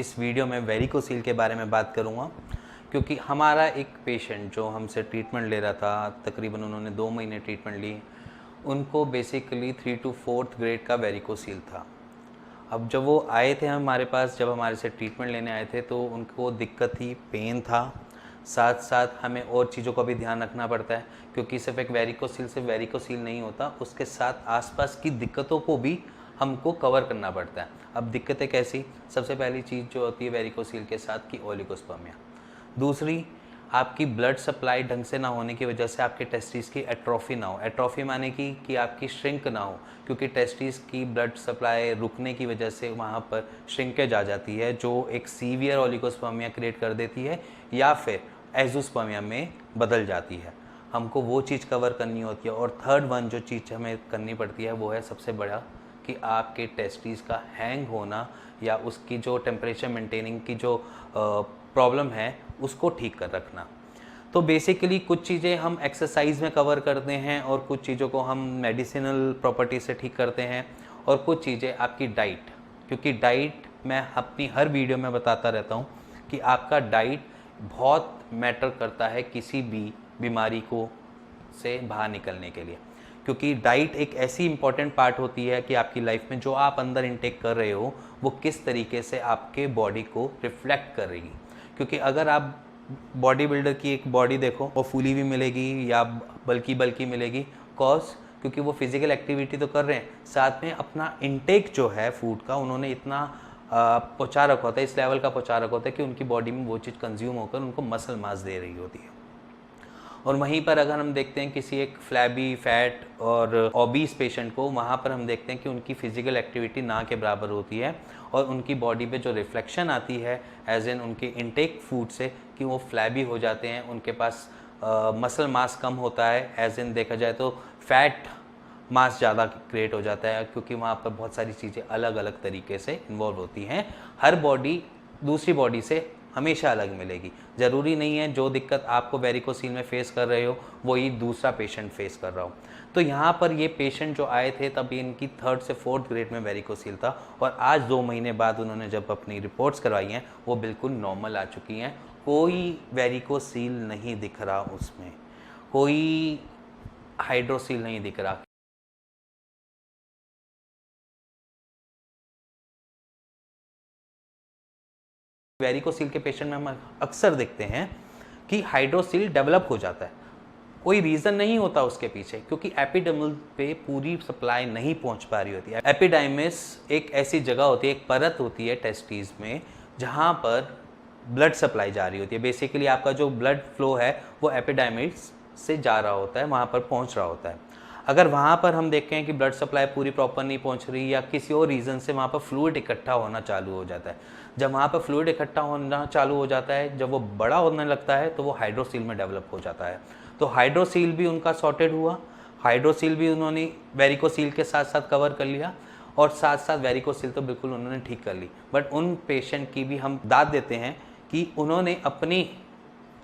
इस वीडियो में वेरिकोसील के बारे में बात करूंगा क्योंकि हमारा एक पेशेंट जो हमसे ट्रीटमेंट ले रहा था, तकरीबन उन्होंने 2 महीने ट्रीटमेंट ली, उनको बेसिकली 3 to 4th ग्रेड का वेरिकोसील था। अब जब वो आए थे हमारे पास, जब हमारे से ट्रीटमेंट लेने आए थे तो उनको दिक्कत थी, पेन था, साथ साथ हमें और चीज़ों का भी ध्यान रखना पड़ता है क्योंकि सिर्फ एक वेरिकोसील से वेरिकोसील नहीं होता, उसके साथ आसपास की दिक्कतों को भी हमको कवर करना पड़ता है। अब दिक्कतें कैसी? सबसे पहली चीज़ जो होती है वेरिकोसील के साथ की ओलिगोस्पर्मिया। दूसरी, आपकी ब्लड सप्लाई ढंग से ना होने की वजह से आपके टेस्टिस की एट्रोफी ना हो। एट्रोफी माने कि आपकी श्रिंक ना हो, क्योंकि टेस्टिस की ब्लड सप्लाई रुकने की वजह से वहाँ पर श्रिंकेज आ जाती है जो एक सीवियर ओलिगोस्पर्मिया क्रिएट कर देती है या फिर एज़ोस्पर्मिया में बदल जाती है। हमको वो चीज़ कवर करनी होती है। और थर्ड वन जो चीज़ हमें करनी पड़ती है वो है सबसे बड़ा, कि आपके टेस्टिस का हैंग होना या उसकी जो टेम्परेचर मेंटेनिंग की जो प्रॉब्लम है उसको ठीक कर रखना। तो बेसिकली कुछ चीज़ें हम एक्सरसाइज में कवर करते हैं और कुछ चीज़ों को हम मेडिसिनल प्रॉपर्टी से ठीक करते हैं और कुछ चीज़ें आपकी डाइट, क्योंकि डाइट मैं अपनी हर वीडियो में बताता रहता हूँ कि आपका डाइट बहुत मैटर करता है किसी भी बीमारी को से बाहर निकलने के लिए, क्योंकि डाइट एक ऐसी इंपॉर्टेंट पार्ट होती है कि आपकी लाइफ में जो आप अंदर इनटेक कर रहे हो वो किस तरीके से आपके बॉडी को रिफ्लेक्ट कर रही है। क्योंकि अगर आप बॉडी बिल्डर की एक बॉडी देखो, वो फूली भी मिलेगी या बल्की मिलेगी, क्योंकि वो फिजिकल एक्टिविटी तो कर रहे हैं, साथ में अपना इनटेक जो है फूड का उन्होंने इतना पहुँचा रखा होता है, इस लेवल का पहुँचा रखा होता है कि उनकी बॉडी में वो चीज़ कंज्यूम होकर उनको मसल मास दे रही होती है। और वहीं पर अगर हम देखते हैं किसी एक फ्लैबी, फैट और ओबीस पेशेंट को, वहाँ पर हम देखते हैं कि उनकी फिजिकल एक्टिविटी ना के बराबर होती है और उनकी बॉडी पे जो रिफ्लेक्शन आती है एज इन उनके इनटेक फूड से, कि वो फ्लैबी हो जाते हैं, उनके पास मसल मास कम होता है, एज इन देखा जाए तो फैट मास ज़्यादा क्रिएट हो जाता है, क्योंकि वहाँ पर बहुत सारी चीज़ें अलग अलग तरीके से इन्वॉल्व होती हैं। हर बॉडी दूसरी बॉडी से हमेशा अलग मिलेगी। ज़रूरी नहीं है जो दिक्कत आपको वेरिकोसील में फेस कर रहे हो वही दूसरा पेशेंट फेस कर रहा हो। तो यहाँ पर ये पेशेंट जो आए थे तब इनकी 3rd से 4th ग्रेड में वेरिकोसील था और आज 2 महीने बाद उन्होंने जब अपनी रिपोर्ट्स करवाई हैं वो बिल्कुल नॉर्मल आ चुकी हैं। कोई वेरिकोसील नहीं दिख रहा, उसमें कोई हाइड्रोसील नहीं दिख रहा। वेरिकोसील के पेशेंट में हम अक्सर देखते हैं कि हाइड्रोसील डेवलप हो जाता है, कोई रीज़न नहीं होता उसके पीछे, क्योंकि एपिडर्मल पे पूरी सप्लाई नहीं पहुंच पा रही होती है। एपिडाइमिस एक ऐसी जगह होती है, एक परत होती है टेस्टिस में जहां पर ब्लड सप्लाई जा रही होती है। बेसिकली आपका जो ब्लड फ्लो है वो एपिडाइमिस से जा रहा होता है, वहाँ पर पहुँच रहा होता है। अगर वहाँ पर हम देखते हैं कि ब्लड सप्लाई पूरी प्रॉपर नहीं पहुँच रही या किसी और रीज़न से वहाँ पर फ्लूइड इकट्ठा होना चालू हो जाता है, जब वहाँ पर फ्लूइड इकट्ठा होना चालू हो जाता है, जब वो बड़ा होने लगता है तो वो हाइड्रोसील में डेवलप हो जाता है। तो हाइड्रोसील भी उनका सॉर्टेड हुआ, हाइड्रोसील भी उन्होंने वेरिकोसील के साथ साथ कवर कर लिया और साथ साथ वेरिकोसील तो बिल्कुल उन्होंने ठीक कर ली। बट उन पेशेंट की भी हम दाद देते हैं कि उन्होंने अपनी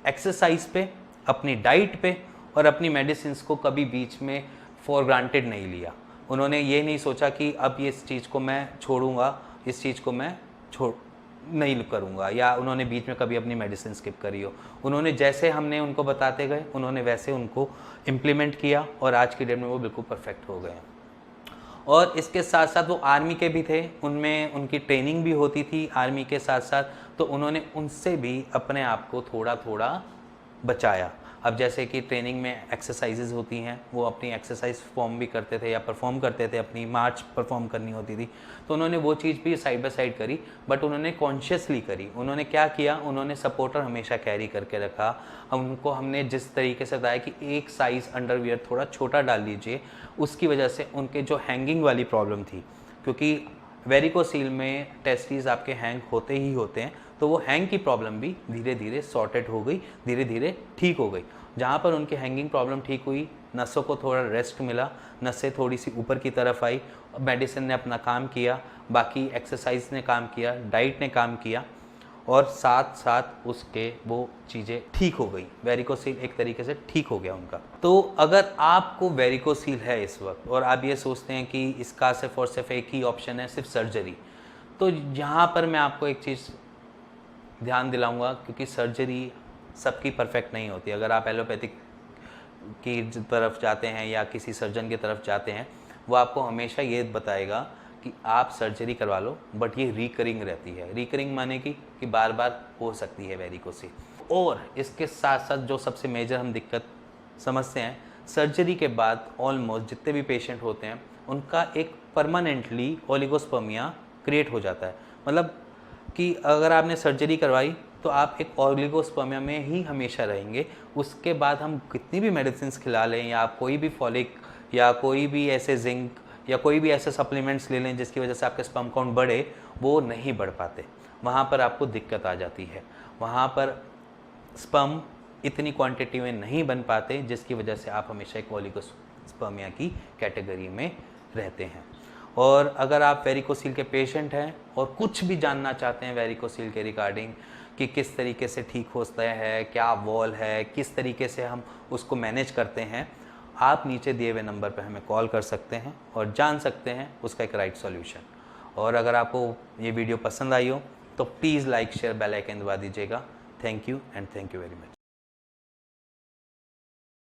एक्सरसाइज पे, अपनी डाइट पे और अपनी मेडिसिन को कभी बीच में फॉर ग्रांटेड नहीं लिया। उन्होंने ये नहीं सोचा कि अब ये इस चीज़ को मैं छोड़ूंगा, इस चीज़ को मैं नहीं करूंगा, या उन्होंने बीच में कभी अपनी मेडिसिन स्किप करी हो। उन्होंने जैसे हमने उनको बताते गए उन्होंने वैसे उनको इम्प्लीमेंट किया और आज की डेट में वो बिल्कुल परफेक्ट हो गए। और इसके साथ साथ वो आर्मी के भी थे, उनमें उनकी ट्रेनिंग भी होती थी आर्मी के साथ साथ, तो उन्होंने उनसे भी अपने आप को थोड़ा थोड़ा बचाया। अब जैसे कि ट्रेनिंग में एक्सरसाइजेज होती हैं, वो अपनी एक्सरसाइज फॉर्म भी करते थे या परफॉर्म करते थे, अपनी मार्च परफॉर्म करनी होती थी, तो उन्होंने वो चीज़ भी साइड बाय साइड करी, बट उन्होंने कॉन्शियसली करी। उन्होंने क्या किया, उन्होंने सपोर्टर हमेशा कैरी करके रखा। उनको हमने जिस तरीके से बताया कि एक साइज़ अंडरवियर थोड़ा छोटा डाल लीजिए, उसकी वजह से उनके जो हैंगिंग वाली प्रॉब्लम थी, क्योंकि वेरिकोसील में टेस्टिस आपके हैंग होते ही होते हैं, तो वो हैंग की प्रॉब्लम भी धीरे धीरे सॉर्टेड हो गई, धीरे धीरे ठीक हो गई। जहाँ पर उनकी हैंगिंग प्रॉब्लम ठीक हुई, नसों को थोड़ा रेस्ट मिला, नसें थोड़ी सी ऊपर की तरफ आई, मेडिसिन ने अपना काम किया, बाकी एक्सरसाइज ने काम किया, डाइट ने काम किया और साथ साथ उसके वो चीज़ें ठीक हो गई। वेरिकोसील एक तरीके से ठीक हो गया उनका। तो अगर आपको वेरिकोसील है इस वक्त और आप ये सोचते हैं कि इसका सिर्फ और सिर्फ एक ही ऑप्शन है, सिर्फ सर्जरी, तो यहाँ पर मैं आपको एक चीज़ ध्यान दिलाऊंगा, क्योंकि सर्जरी सबकी परफेक्ट नहीं होती। अगर आप एलोपैथिक की तरफ जाते हैं या किसी सर्जन की तरफ जाते हैं, वो आपको हमेशा ये बताएगा कि आप सर्जरी करवा लो, बट ये रिकरिंग रहती है। रिकरिंग माने कि बार बार हो सकती है वेरिकोसिल। और इसके साथ साथ जो सबसे मेजर हम दिक्कत समझते हैं, सर्जरी के बाद ऑलमोस्ट जितने भी पेशेंट होते हैं उनका एक परमानेंटली ओलिगोस्पर्मिया क्रिएट हो जाता है। मतलब कि अगर आपने सर्जरी करवाई तो आप एक ओलिगोस्पर्मिया में ही हमेशा रहेंगे। उसके बाद हम कितनी भी मेडिसिन खिला लें या आप कोई भी फॉलिक या कोई भी ऐसे जिंक या कोई भी ऐसे सप्लीमेंट्स ले लें जिसकी वजह से आपके स्पर्म काउंट बढ़े, वो नहीं बढ़ पाते। वहाँ पर आपको दिक्कत आ जाती है। वहाँ पर स्पर्म इतनी क्वांटिटी में नहीं बन पाते, जिसकी वजह से आप हमेशा एक ओलिगोस्पर्मिया की कैटेगरी में रहते हैं। और अगर आप वेरिकोसील के पेशेंट हैं और कुछ भी जानना चाहते हैं वेरिकोसील के रिगार्डिंग कि किस तरीके से ठीक होता है, क्या वॉल है, किस तरीके से हम उसको मैनेज करते हैं, आप नीचे दिए हुए नंबर पर हमें कॉल कर सकते हैं और जान सकते हैं उसका एक राइट सॉल्यूशन। और अगर आपको ये वीडियो पसंद आई हो तो please like share bell icon दबा दीजिएगा। Thank you and thank you very much.